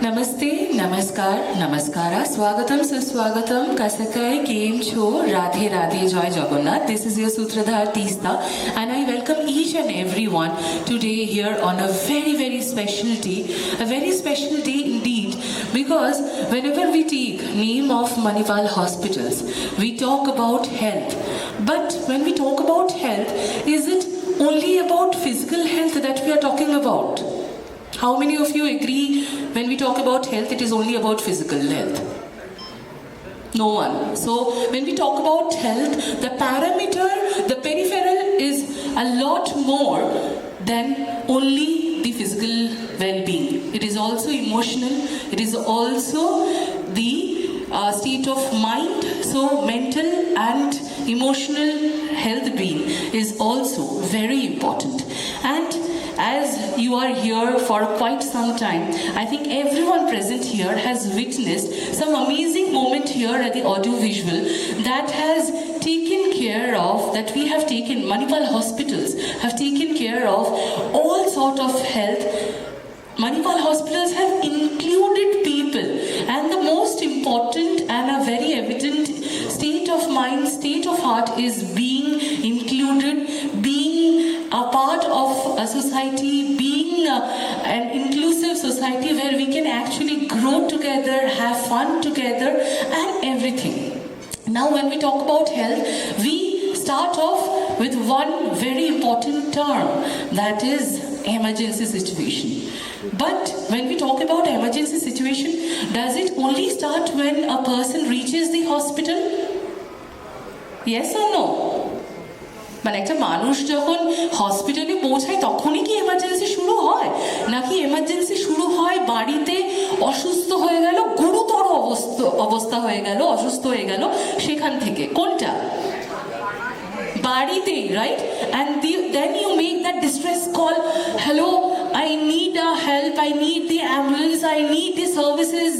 Namaste, Namaskar, Namaskara, Swagatam, Suswagatam, Kasakai, Game Cho, Radhe Radhe, Joy Jagannath. This is your Sutradhar Teesta, and I welcome each and everyone today here on a very, very special day. A very special day indeed, because whenever we take name of Manipal hospitals, we talk about health. But when we talk about health, is it only about physical health that we are talking about? How many of you agree when we talk about health, it is only about physical health? No one. So when we talk about health, the parameter, the peripheral is a lot more than only the physical well-being. It is also emotional, it is also the state of mind. So mental and emotional health being is also very important. And as you are here for quite some time, I think everyone present here has witnessed some amazing moment here at the audiovisual that has taken care of, that we have taken, Manipal hospitals have taken care of all sort of health. Manipal hospitals have included people, and the most important and a very evident state of mind, state of heart is being included, being a part of a society, being an inclusive society where we can actually grow together, have fun together, and everything. Now when we talk about health, we start off with one very important term, that is emergency situation. But when we talk about emergency situation, does it only start when a person reaches the hospital? Yes or no? মানে একটা মানুষ যখন হসপিটালে পৌঁছায় তখনই কি emergency শুরু হয়, নাকি এমার্জেন্সি শুরু হয় বাড়িতে অসুস্থ হয়ে গেল, গুরুতর অবস্থা হয়ে গেল, অসুস্থ হয়ে গেল সেখান থেকে? কোনটা? বাড়িতেই, right? And then you make that distress call. Hello, I need help, I need the ambulance, I need the services,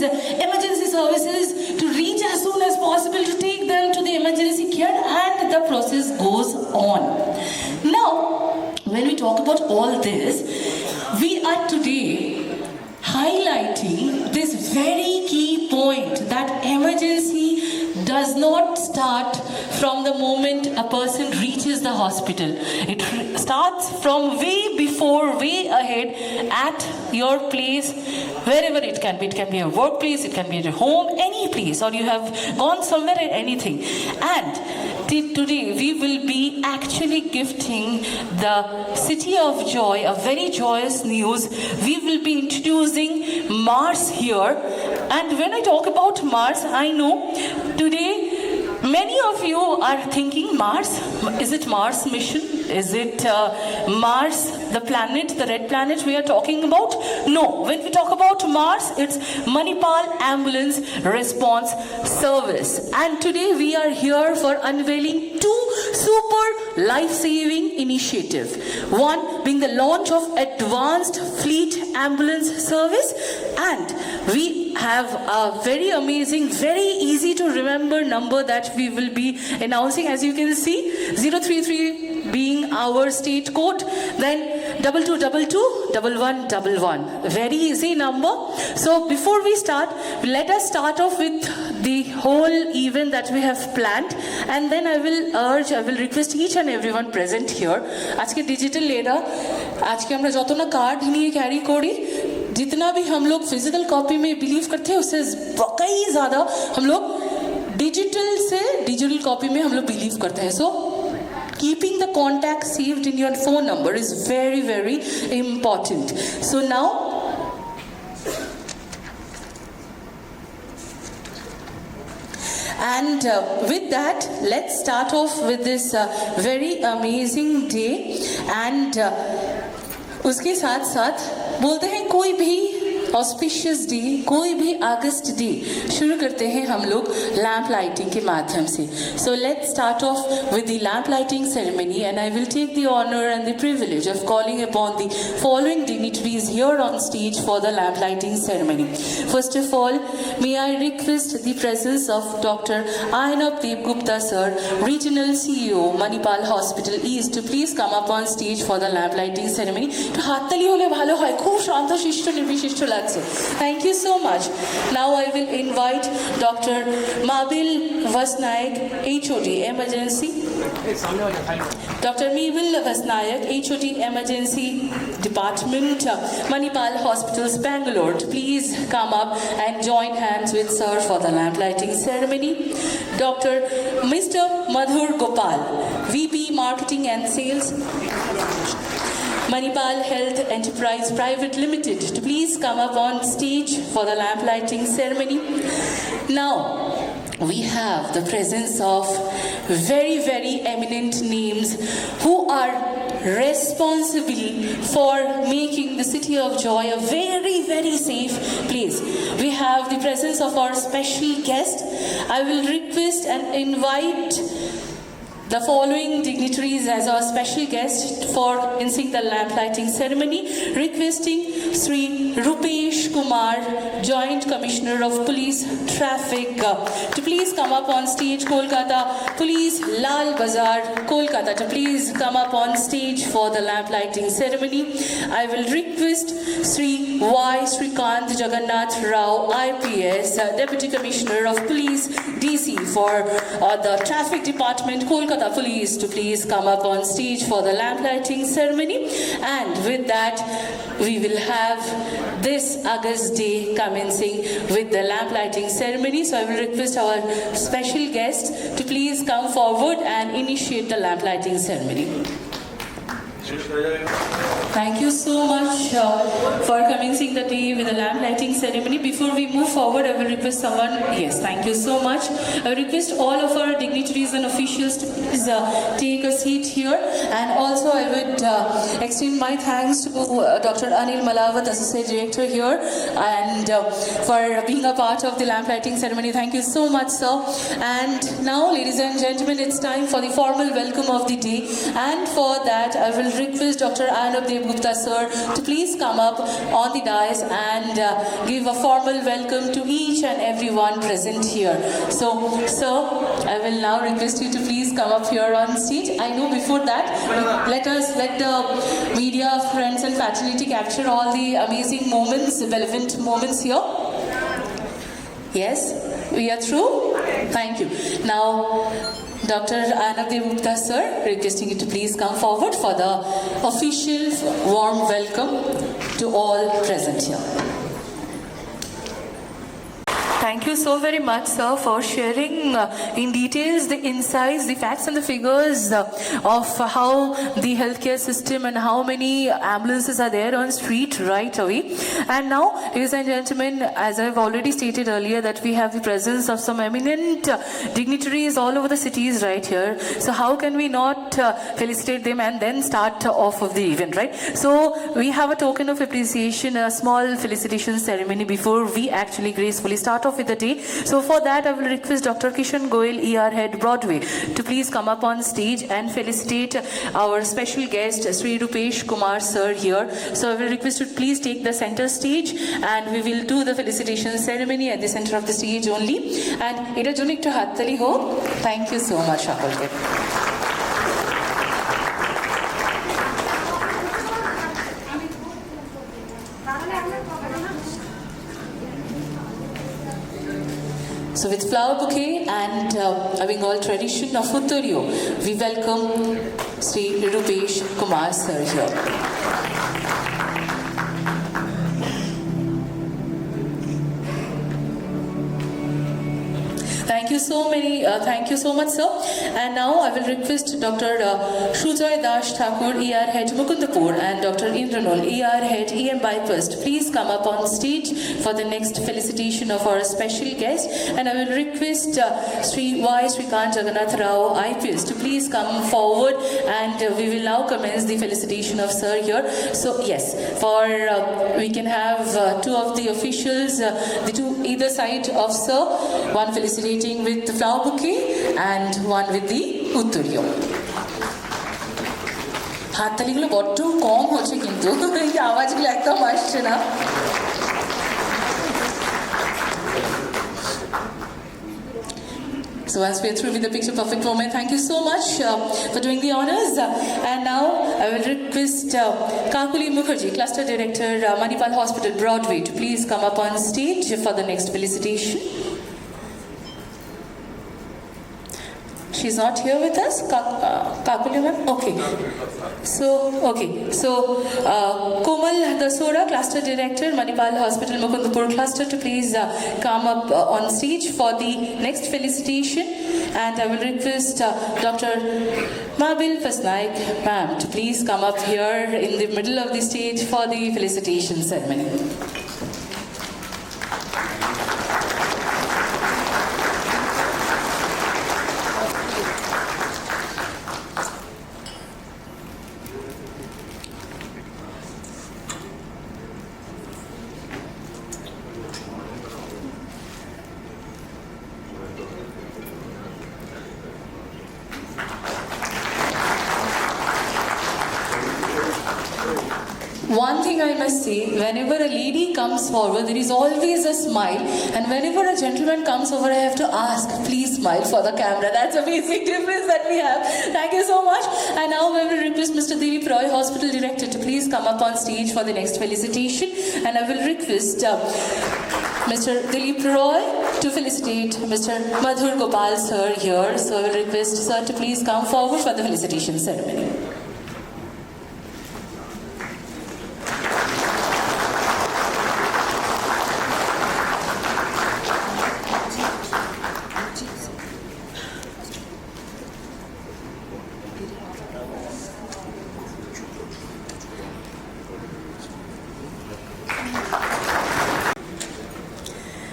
emergency services to reach as soon as possible to take them to the emergency care, and the process goes on. Now, when we talk about all this, we are today highlighting this very key point that emergency does not start from the moment a person reaches the hospital. It starts from way before, way ahead at your place, wherever it can be. It can be a workplace, it can be at a home, any place, or you have gone somewhere at anything. And today we will be actually gifting the City of Joy a very joyous news. We will be introducing Mars here. And when I talk about Mars, I know today many of you are thinking Mars, is it Mars mission? Is it Mars, the planet, the red planet we are talking about? No, when we talk about Mars, it's Manipal Ambulance Response Service. And today we are here for unveiling two super life-saving initiatives. One being the launch of Advanced Fleet Ambulance Service, and we have a very amazing, very easy to remember number that we will be announcing. As you can see, 033 being our state code, then 22221111. Very easy number. So before we start, let us start off with the whole event that we have planned, and then I will request each and everyone present here. আজকে digital এরা, আজকে আমরা যত না card নিয়ে carry করি, जितना भी हम लोग फिजिकल कॉपी में बिलीव करते हैं उससे कई ज़्यादा हम लोग डिजिटल कॉपी में हम लोग बिलीव करते हैं. सो keeping the contact saved in your phone number is very, very important. So now, and with that, let's start off with this very amazing day. And उसके साथ साथ बोलते हैं कोई भी ऑस्पिशियस डे, कोई भी अगस्त डे शुरू करते हैं हम लोग लैम्प लाइटिंग के माध्यम से. So let's start off with the lamp lighting ceremony, and I will take the honour and the privilege of calling upon the following dignitaries here on stage for the lamp lighting ceremony. First of all, may I request the presence of doctor Aynab Dev Gupta sir, regional CEO Manipal Hospital East, to please come up on stage for the lamp lighting ceremony. তো হাততালি হলে ভালো হয়, খুব শান্ত শিষ্ট নির্বিশিষ্ট লাগে. লাগছে। Thank you so much. Now I will invite Dr. Mabil Vasnaik, HOD, Emergency. Dr. Mabil Vasnaik, HOD, Emergency Department, Manipal Hospitals, Bangalore. Please come up and join hands with sir for the lamp lighting ceremony. Dr. Mr. Madhur Gopal, VP Marketing and Sales, Manipal Health Enterprise Private Limited, to please come up on stage for the lamp lighting ceremony. Now, we have the presence of very, very eminent names who are responsible for making the City of Joy a very, very safe place. We have the presence of our special guest. I will request and invite the following dignitaries as our special guest for insing the lamp lighting ceremony, requesting Sri Rupesh Kumar, Joint Commissioner of Police Traffic, to please come up on stage. Kolkata Police, Lal Bazar, Kolkata, to please come up on stage for the lamp lighting ceremony. I will request Sri Y. Srikant Jagannath Rao, IPS, Deputy Commissioner of Police, DC, for the Traffic Department, Kolkata Police, to please come up on stage for the lamp lighting ceremony. And with that, we will have this August day commencing with the lamp lighting ceremony. So I will request our special guest to please come forward and initiate the lamp lighting ceremony. Thank you so much for commencing the day with the lamp lighting ceremony. Before we move forward, I will request someone. Yes, thank you so much. I will request all of our dignitaries and officials to please take a seat here. And also, I would extend my thanks to Dr. Anil Malawat, Associate Director here, and for being a part of the lamp lighting ceremony. Thank you so much, sir. And now, ladies and gentlemen, it's time for the formal welcome of the day. And for that, I will request Dr. Anab Devgupta sir to please come up on the dais and give a formal welcome to each and everyone present here. So, sir, I will now request you to please come up here on stage. I know before that, let the media friends and fraternity capture all the amazing moments, relevant moments here. Yes, we are through. Thank you. Now, Dr. Anab Devgupta sir, requesting you to please come forward for the official warm welcome to all present here. Thank you so very much, sir, for sharing in details the insights, the facts and the figures of how the healthcare system and how many ambulances are there on street right away. And now, ladies and gentlemen, as I've already stated earlier, that we have the presence of some eminent dignitaries all over the cities right here. So how can we not felicitate them and then start off of the event, right? So we have a token of appreciation, a small felicitation ceremony before we actually gracefully start off with the day. So for that, I will request Dr. Kishan Goyal, ER Head, Broadway, to please come up on stage and felicitate our special guest, Sri Rupesh Kumar sir here. So I will request you to please take the center stage and we will do the felicitation ceremony at the center of the stage only. And এটা জন্য একটু হাততালি হোক. Thank you so much, সকলকে. So with flower bouquet and a Bengal tradition of Uttaryo, we welcome Sri Rupesh Kumar sir here. Thank you so much, sir. And now I will request Dr. Shujoy Das Thakur, ER Head, Mukundapur, and Dr. Indranol, ER Head, EM Bypass, please come up on stage for the next felicitation of our special guest. And I will request Sri Y. Srikant Jagannath Rao, IPS, to please come forward, and we will now commence the felicitation of sir here. So yes, for we can have two of the officials, the two either side of sir, one felicitating with the flower bouquet and one with the Uttaryo. হাততালিগুলো বড্ড কম হচ্ছে, কিন্তু এই আওয়াজগুলো একদম আসছে না। So once we are through with the picture perfect moment, thank you so much for doing the honors. And now I will request Kakuli Mukherjee, Cluster Director, Manipal Hospital, Broadway, to please come up on stage for the next felicitation. She's not here with us, Kakuli ma'am? Okay. So, Komal Dasora, Cluster Director, Manipal Hospital, Mukundapur Cluster, to please come up on stage for the next felicitation. And I will request Dr. Mabil Fasnaik, ma'am, to please come up here in the middle of the stage for the felicitation ceremony. One thing I must say, whenever a lady comes forward, there is always a smile, and whenever a gentleman comes over, I have to ask, please smile for the camera. That's a basic difference that we have. Thank you so much. And now I will request Mr. Dilip Roy, Hospital Director, to please come up on stage for the next felicitation. And I will request Mr. Dilip Roy to felicitate Mr. Madhur Gopal sir here. So I will request sir to please come forward for the felicitation ceremony.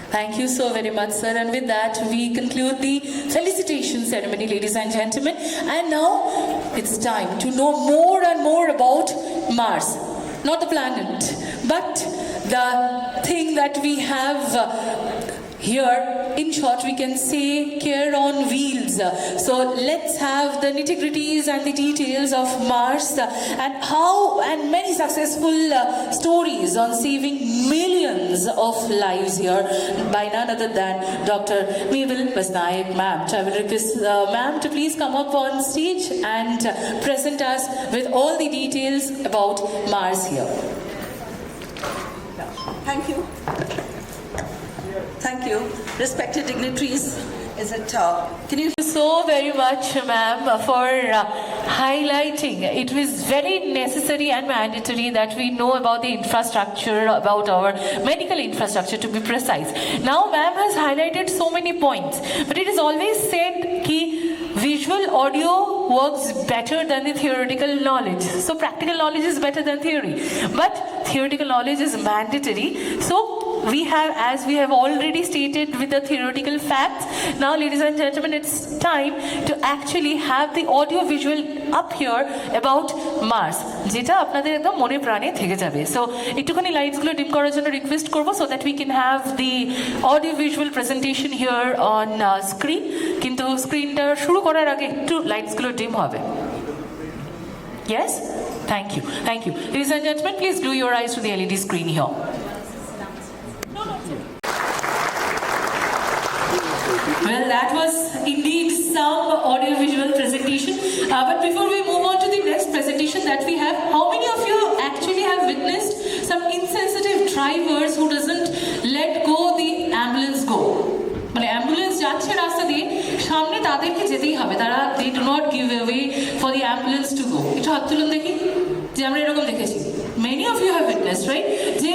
Thank you so very much, sir. And with that, we conclude the felicitation ceremony, ladies and gentlemen. And now it's time to know more and more about Mars. Not the planet, but the thing that we have here. In short, we can say care on wheels. So let's have the nitty-gritties and the details of Mars and how and many successful stories on saving millions of lives here by none other than Dr. Mabil Fasnaik, ma'am. So I will request ma'am to please come up on stage and present us with all the details about Mars here. Thank you. Thank you. Respected dignitaries, is it, can you... So very much, ma'am, for highlighting. It was very necessary and mandatory that we know about the infrastructure, about our medical infrastructure, to be precise. Now, ma'am has highlighted so many points, but it is always said that visual audio works better than the theoretical knowledge. So practical knowledge is better than theory, but theoretical knowledge is mandatory. So we have, as we have already stated with the theoretical facts, now ladies and gentlemen, it's time to actually have the audio visual up here about Mars, যেটা আপনাদের একদম মনে প্রাণে থেকে যাবে। So একটুখানি লাইটসগুলো ডিম করার জন্য রিকোয়েস্ট করবো, so that we can have the audio visual presentation here on screen. কিন্তু স্ক্রিনটা শুরু করার আগে একটু লাইটসগুলো ডিম হবে। Yes? Thank you. Thank you. Ladies and gentlemen, please glue your eyes to the LED screen here. Well, that was indeed some audio-visual presentation. But before we move on to the next presentation that we have, how many of you actually have witnessed some insensitive drivers who doesn't let go the ambulance go? মানে ambulance যাচ্ছে রাস্তা দিয়ে, সামনে তাদেরকে যেতেই হবে, তারা they do not give away for the ambulance to go. একটু হাত তুলুন দেখি, যে আমরা এরকম দেখেছি। Many of you have witnessed, right? যে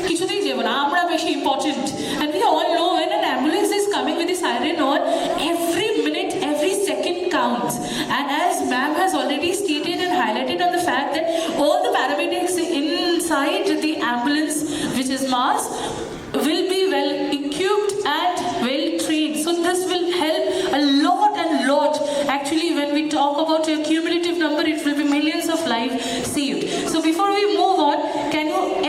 কিছুতেই যাবো না, আমরা বেশি important, and we all know when an ambulance is coming with the siren on, every minute, every second counts. And as ma'am has already stated and highlighted on the fact that all the paramedics inside the ambulance, which is Mars, will be well equipped and well trained. So this will help a lot and lot. Actually, when we talk about a cumulative number, it will be millions of lives saved. So before we move on,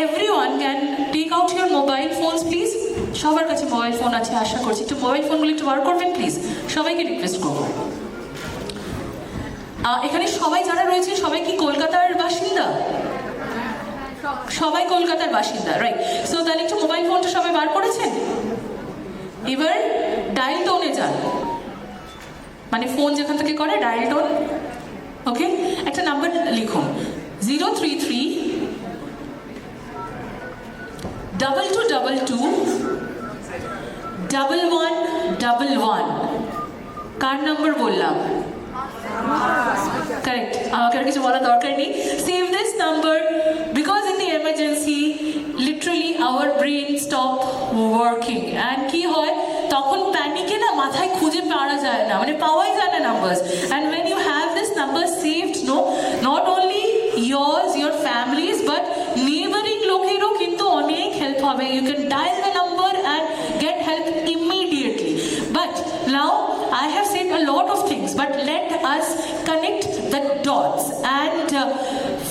everyone can take out your mobile phones, please. সবার কাছে mobile phone আছে আশা করছি, একটু mobile ফোনগুলো একটু বার করবেন please, সবাইকে request করব। এখানে সবাই যারা রয়েছে সবাই কি কলকাতার বাসিন্দা? সবাই কলকাতার বাসিন্দা, রাইট? সো তাহলে একটু মোবাইল ফোনটা সবাই বার করেছেন? এবার ডায়াল টোনে যান, মানে ফোন যেখান থেকে করে ডায়াল টোন, ওকে, একটা নাম্বার লিখুন 033 2222 1111। কার নাম্বার বললাম? কারেক্ট, আমাকে আর কিছু বলার দরকার নেই। Save this number because in the emergency literally hour brain stop working and কি হয় তখন প্যানিকে না মাথায় খুঁজে পাওয়া যায় না, মানে পাওয়াই যায় না numbers. And when you have this number saved, no not only yours, your families, but neighboring লোকেরও কিন্তু অনেক হেল্প হবে। You can dial the number and get help immediately. But now I have said a lot of things, but let us connect the dots. And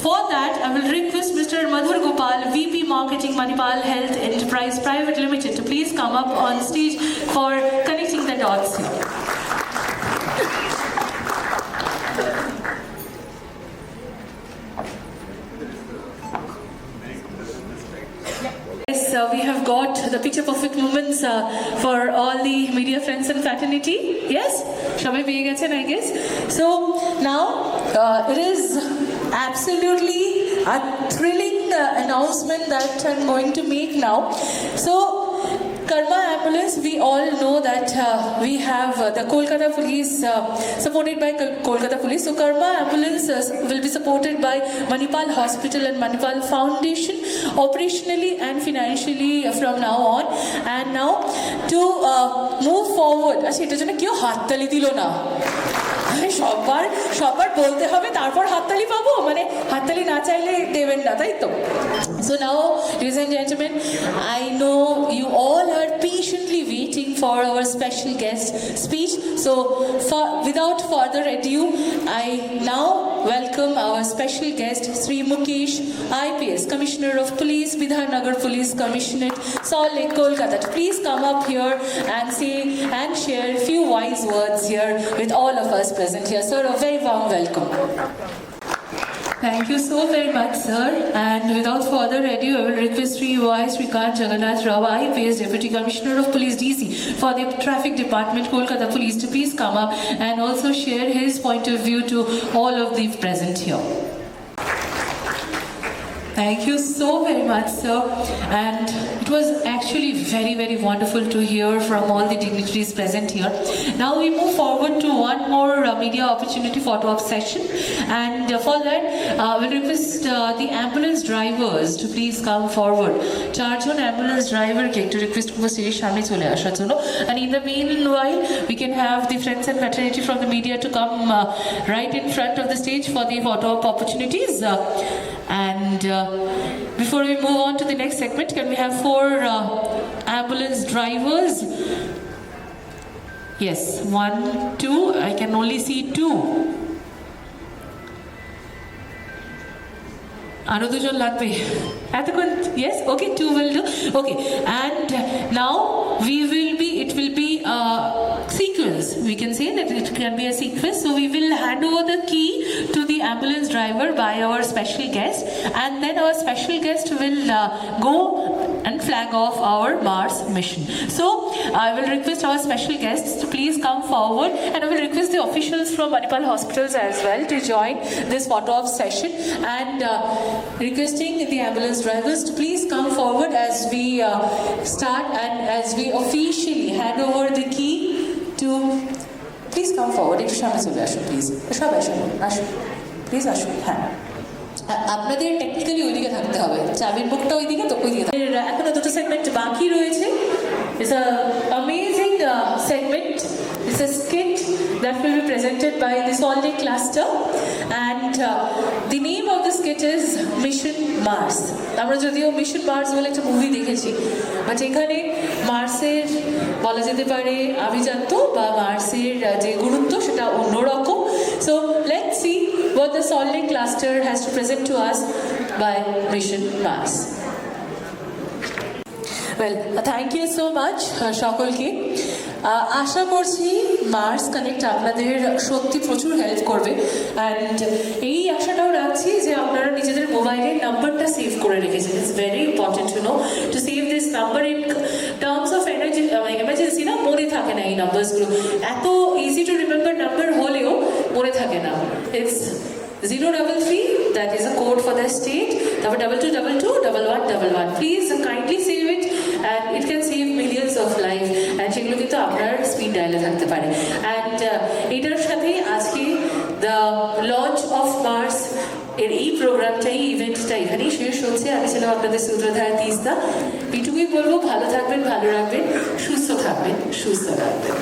for that, I will request Mr. Madhur Gopal, VP Marketing, Manipal Health Enterprise Private Limited, to please come up on stage for connecting the dots here. Yes, we have got the picture perfect moments for all the media friends and fraternity. Yes, সবাই পেয়ে গেছেন, I guess. So now it is absolutely a thrilling announcement that I'm going to make now. So Karma Ambulance, we all know that we have the Kolkata Police supported by Kolkata Police. So Karma Ambulance will be supported by Manipal Hospital and Manipal Foundation operationally and financially from now on. And now to move forward, আচ্ছা এটার জন্য কেউ হাততালি দিল না? সবার বলতে হবে তারপর হাততালি পাবো, মানে হাততালি না চাইলে দেবেন না, তাই তো? So now, ladies and gentlemen, I know you all are patiently waiting for our special guest speech. So without further ado, I now welcome our special guest, Sri Mukesh, IPS, Commissioner of Police, Bidhannagar Police Commissionerate, Salt Lake, Kolkata, to please come up here and say and share a few wise words here with all of us present here. Sir, a very warm welcome. Thank you so very much, sir. And without further ado, I will request Sri Y. Srikant Jagannath Rao, IPS, Deputy Commissioner of Police, DC, for the Traffic Department, Kolkata Police, to please come up and also share his point of view to all of the present here. Thank you so very much, sir. And it was actually very, very wonderful to hear from all the dignitaries present here. Now we move forward to one more media opportunity photo op session. And for that, we'll request the ambulance drivers to please come forward. চারজন ambulance driver কে একটু request করব স্টেজের সামনে চলে আসার জন্য. And in the meanwhile, we can have the friends and fraternity from the media to come right in front of the stage for the photo op opportunities. And before we move on to the next segment, can we have 4 ambulance drivers? Yes, 1, 2. I can only see 2. আরো দুজন লাগবে এতক্ষণ? Yes, okay, 2 will do. Okay, and now it will be a sequence. We can say that it can be a sequence. So we will hand over the key to the ambulance driver by our special guest, and then our special guest will go and flag off our Mars mission. So I will request our special guests to please come forward, and I will request the officials from Manipal Hospitals as well to join this photo op session, and requesting the ambulance drivers to please come forward as we start and as we officially hand over the key to, please come forward. একটু সামনে চলে আসুন please, সব আসুন please আসুন। হ্যাঁ, আপনাদের technically ওইদিকে থাকতে হবে, চাবির বুকটা ওইদিকে, তো ওইদিকে। এখনো দুটো সেগমেন্ট বাকি রয়েছে। It's an amazing segment. It's a skit that will be presented by the Salt Lake Cluster, and the name of the skit is Mission Mars. আমরা যদিও মিশন মার্স বলে একটা মুভি দেখেছি, বাট এখানে মার্সের বলা যেতে পারে আভিজাত্য বা মার্সের যে গুরুত্ব সেটা অন্যরকম। So let's see what the Salt Lake Cluster has to present to us by Mission Mars. Well, thank you so much সকলকে। আশা করছি মার্স কানেক্ট আপনাদের সত্যি প্রচুর হেল্প করবে, অ্যান্ড এই আশাটাও রাখছি যে আপনারা নিজেদের মোবাইলের নাম্বারটা সেভ করে রেখেছেন। It's very important to know to save this number in terms of emergency, না মনে থাকে থাকে না এই নাম্বারসগুলো, এত ইজি টু রিমেম্বার নাম্বার হলেও মনে থাকে না। It's 033, that is a code for the state, তারপর 22221111, please kindly save it and it can save millions of life, and সেগুলো কিন্তু আপনার স্পিড ডায়ালে থাকতে পারে। অ্যান্ড এটার সাথে আজকে দ্য লঞ্চ অফ মার্স এর এই প্রোগ্রামটা, এই ইভেন্টটা এখানেই শেষ হচ্ছে। আমি ছিলাম আপনাদের সূত্রধার তিস্তা। এইটুকুই বলবো, ভালো থাকবেন, ভালো রাখবেন, সুস্থ থাকবেন, সুস্থ রাখবেন।